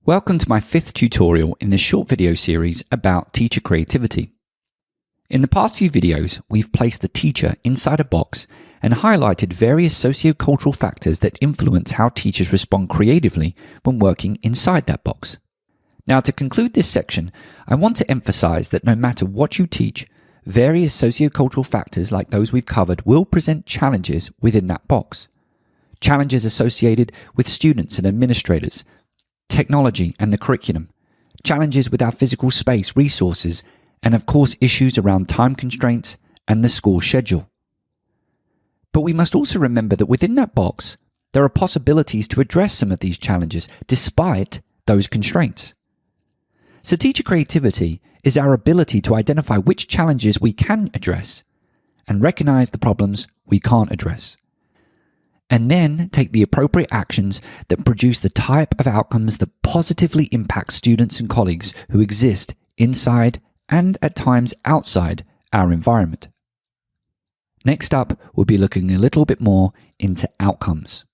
Welcome to my 5th tutorial in this short video series about teacher creativity. In the past few videos, we've placed the teacher inside a box and highlighted various socio-cultural factors that influence how teachers respond creatively when working inside that box. Now, to conclude this section, I want to emphasize that no matter what you teach, various socio-cultural factors like those we've covered will present challenges within that box. Challenges associated with students and administrators, technology and the curriculum, challenges with our physical space, resources, and of course issues around time constraints and the school schedule. But we must also remember that within that box, there are possibilities to address some of these challenges despite those constraints. So teacher creativity is our ability to identify which challenges we can address and recognize the problems we can't address, and then take the appropriate actions that produce the type of outcomes that positively impact students and colleagues who exist inside and at times outside our environment. Next up, we'll be looking a little bit more into outcomes.